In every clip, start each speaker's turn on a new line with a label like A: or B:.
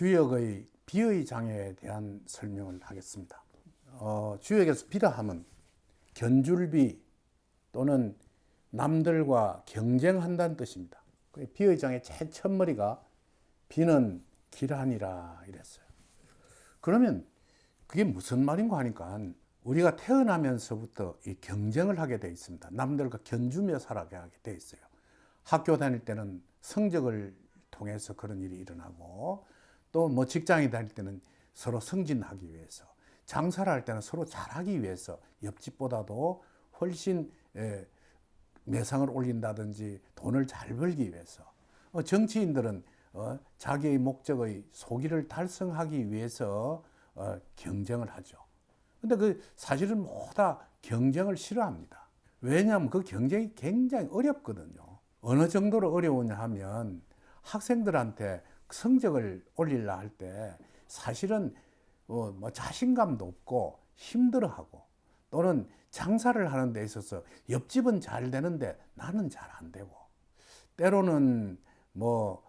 A: 주역의 비의 장애에 대한 설명을 하겠습니다. 주역에서 비라 하면 견줄비 또는 남들과 경쟁한다는 뜻입니다. 비의 장애 제일 첫머리가 비는 기란이라 이랬어요. 그러면 그게 무슨 말인가 하니까 우리가 태어나면서부터 이 경쟁을 하게 돼 있습니다. 남들과 견주며 살아가게 돼 있어요. 학교 다닐 때는 성적을 통해서 그런 일이 일어나고, 또 뭐 직장에 다닐 때는 서로 승진하기 위해서, 장사를 할 때는 서로 잘하기 위해서 옆집보다도 훨씬 매상을 올린다든지 돈을 잘 벌기 위해서, 정치인들은 자기의 목적의 소기를 달성하기 위해서 경쟁을 하죠. 근데 그 사실은 모두 다 경쟁을 싫어합니다. 왜냐하면 그 경쟁이 굉장히 어렵거든요. 어느 정도로 어려우냐 하면 학생들한테 성적을 올리려 할 때 사실은 뭐 자신감도 없고 힘들어하고, 또는 장사를 하는 데 있어서 옆집은 잘 되는데 나는 잘 안 되고, 때로는 뭐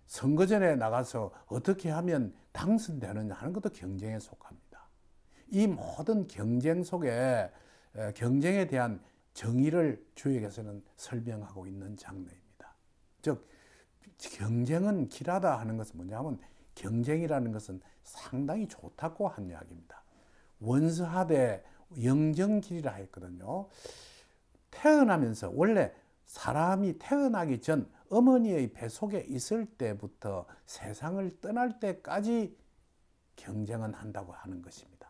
A: 선거전에 나가서 어떻게 하면 당선되느냐 하는 것도 경쟁에 속합니다. 이 모든 경쟁 속에 경쟁에 대한 정의를 주역에서는 설명하고 있는 장르입니다. 즉 경쟁은 길하다 하는 것은 뭐냐 하면, 경쟁이라는 것은 상당히 좋다고 한 이야기입니다. 원서하되 영정길이라 했거든요. 태어나면서, 원래 사람이 태어나기 전 어머니의 배 속에 있을 때부터 세상을 떠날 때까지 경쟁은 한다고 하는 것입니다.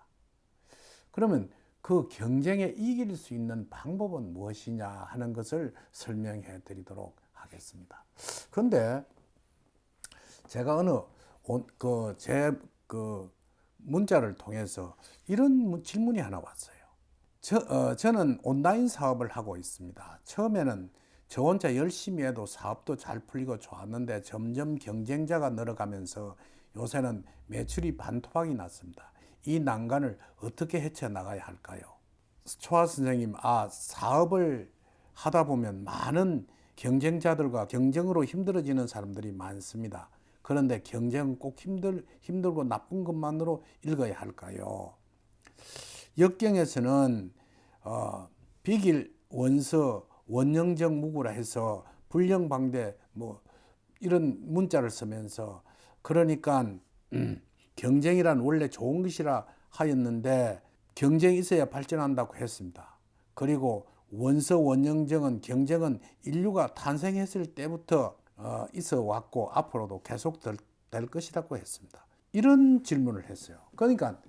A: 그러면 그 경쟁에 이길 수 있는 방법은 무엇이냐 하는 것을 설명해 드리도록 하겠습니다. 그런데 제가 제 문자를 통해서 이런 질문이 하나 왔어요. 저는 온라인 사업을 하고 있습니다. 처음에는 저 혼자 열심히 해도 사업도 잘 풀리고 좋았는데 점점 경쟁자가 늘어가면서 요새는 매출이 반토막이 났습니다. 이 난간을 어떻게 헤쳐나가야 할까요? 초아 선생님, 사업을 하다 보면 많은 경쟁자들과 경쟁으로 힘들어지는 사람들이 많습니다. 그런데 경쟁은 꼭 힘들고 나쁜 것만으로 읽어야 할까요? 역경에서는 비길, 원서, 원형적 무구라 해서 불령방대 뭐 이런 문자를 쓰면서, 그러니까 경쟁이란 원래 좋은 것이라 하였는데 경쟁이 있어야 발전한다고 했습니다. 그리고 원서 원형정은 경쟁은 인류가 탄생했을 때부터 있어 왔고 앞으로도 계속 될 것이라고 했습니다. 이런 질문을 했어요. 그러니까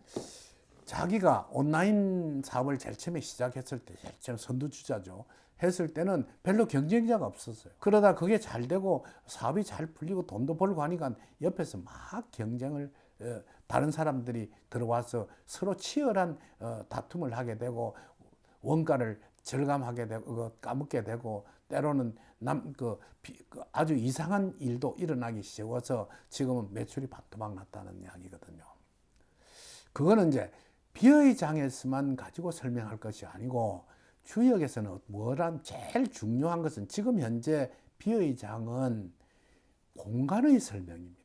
A: 자기가 온라인 사업을 제일 처음에 시작했을 때, 제일 처음 선두주자죠, 했을 때는 별로 경쟁자가 없었어요. 그러다 그게 잘 되고 사업이 잘 풀리고 돈도 벌고 하니까 옆에서 막 경쟁을, 다른 사람들이 들어와서 서로 치열한 다툼을 하게 되고, 원가를 절감하게 되고 까먹게 되고, 때로는 아주 이상한 일도 일어나기 시작해서 지금은 매출이 반토막 났다는 이야기거든요. 그거는 이제 비의 장에서만 가지고 설명할 것이 아니고, 주역에서는 제일 중요한 것은, 지금 현재 비의 장은 공간의 설명입니다.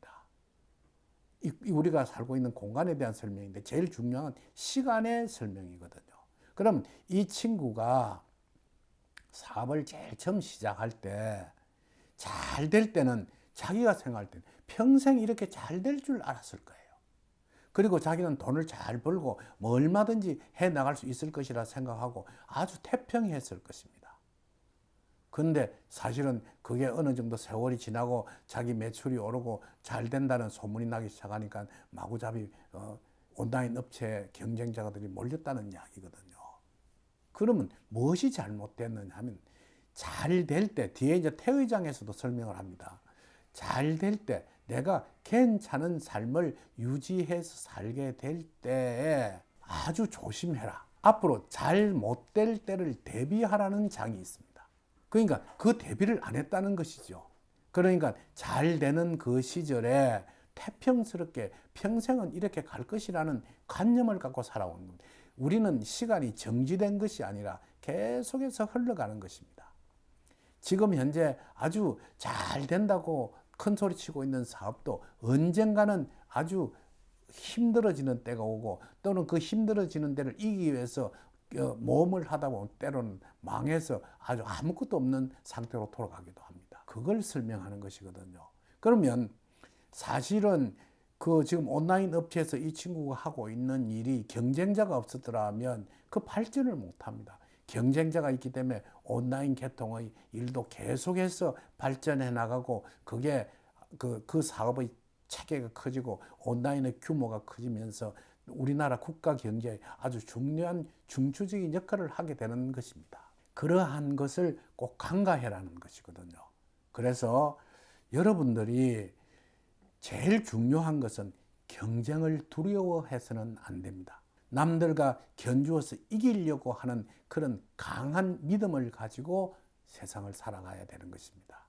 A: 우리가 살고 있는 공간에 대한 설명인데, 제일 중요한 건 시간의 설명이거든요. 그럼 이 친구가 사업을 제일 처음 시작할 때, 잘 될 때는 자기가 생각할 때는 평생 이렇게 잘 될 줄 알았을 거예요. 그리고 자기는 돈을 잘 벌고 뭐 얼마든지 해 나갈 수 있을 것이라 생각하고 아주 태평했을 것입니다. 그런데 사실은 그게 어느 정도 세월이 지나고 자기 매출이 오르고 잘 된다는 소문이 나기 시작하니까 마구잡이 온라인 업체 경쟁자들이 몰렸다는 이야기거든요. 그러면 무엇이 잘못됐느냐 하면, 잘 될 때, 뒤에 이제 태의장에서도 설명을 합니다. 잘 될 때, 내가 괜찮은 삶을 유지해서 살게 될 때에 아주 조심해라. 앞으로 잘 못 될 때를 대비하라는 장이 있습니다. 그러니까 그 대비를 안 했다는 것이죠. 그러니까 잘 되는 그 시절에 태평스럽게 평생은 이렇게 갈 것이라는 관념을 갖고 살아오는 겁니다. 우리는 시간이 정지된 것이 아니라 계속해서 흘러가는 것입니다. 지금 현재 아주 잘 된다고 큰 소리 치고 있는 사업도 언젠가는 아주 힘들어지는 때가 오고 또는 그 힘들어지는 데를 이기기 위해서 모험을 하다 보면 때로는 망해서 아주 아무것도 없는 상태로 돌아가기도 합니다. 그걸 설명하는 것이거든요. 그러면 사실은 그 지금 온라인 업체에서 이 친구가 하고 있는 일이 경쟁자가 없었더라면 그 발전을 못 합니다. 경쟁자가 있기 때문에 온라인 계통의 일도 계속해서 발전해 나가고 그게 그 사업의 체계가 커지고 온라인의 규모가 커지면서 우리나라 국가 경제에 아주 중요한 중추적인 역할을 하게 되는 것입니다. 그러한 것을 꼭 간과해라는 것이거든요. 그래서 여러분들이 제일 중요한 것은 경쟁을 두려워해서는 안 됩니다. 남들과 견주어서 이기려고 하는 그런 강한 믿음을 가지고 세상을 살아가야 되는 것입니다.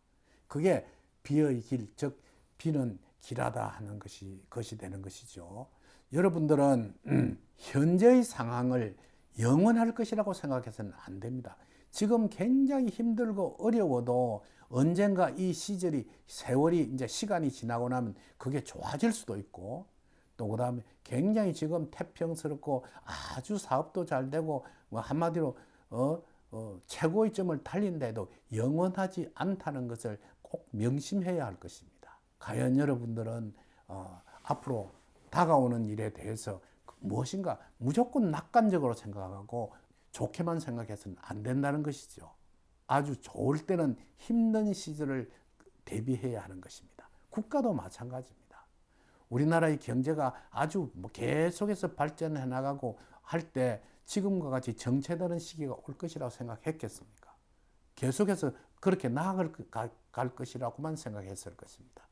A: 그게 비의 길, 즉 비는 길하다 하는 것이 되는 것이죠. 여러분들은 현재의 상황을 영원할 것이라고 생각해서는 안 됩니다. 지금 굉장히 힘들고 어려워도 언젠가 이 시절이 세월이 이제 시간이 지나고 나면 그게 좋아질 수도 있고 또 그다음에 굉장히 지금 태평스럽고 아주 사업도 잘 되고 뭐 한마디로 최고의 점을 달린데도 영원하지 않다는 것을 꼭 명심해야 할 것입니다. 과연 여러분들은 앞으로 다가오는 일에 대해서 무엇인가 무조건 낙관적으로 생각하고 좋게만 생각해서는 안 된다는 것이죠. 아주 좋을 때는 힘든 시절을 대비해야 하는 것입니다. 국가도 마찬가지입니다. 우리나라의 경제가 아주 계속해서 발전해 나가고 할 때 지금과 같이 정체되는 시기가 올 것이라고 생각했겠습니까? 계속해서 그렇게 나아갈 것이라고만 생각했을 것입니다.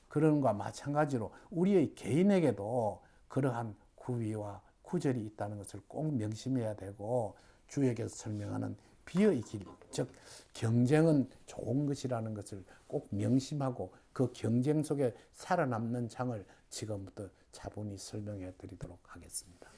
A: 그런 것과 마찬가지로 우리의 개인에게도 그러한 구위와 구절이 있다는 것을 꼭 명심해야 되고 주에게서 설명하는 비의 길, 즉 경쟁은 좋은 것이라는 것을 꼭 명심하고 그 경쟁 속에 살아남는 장을 지금부터 차분히 설명해 드리도록 하겠습니다.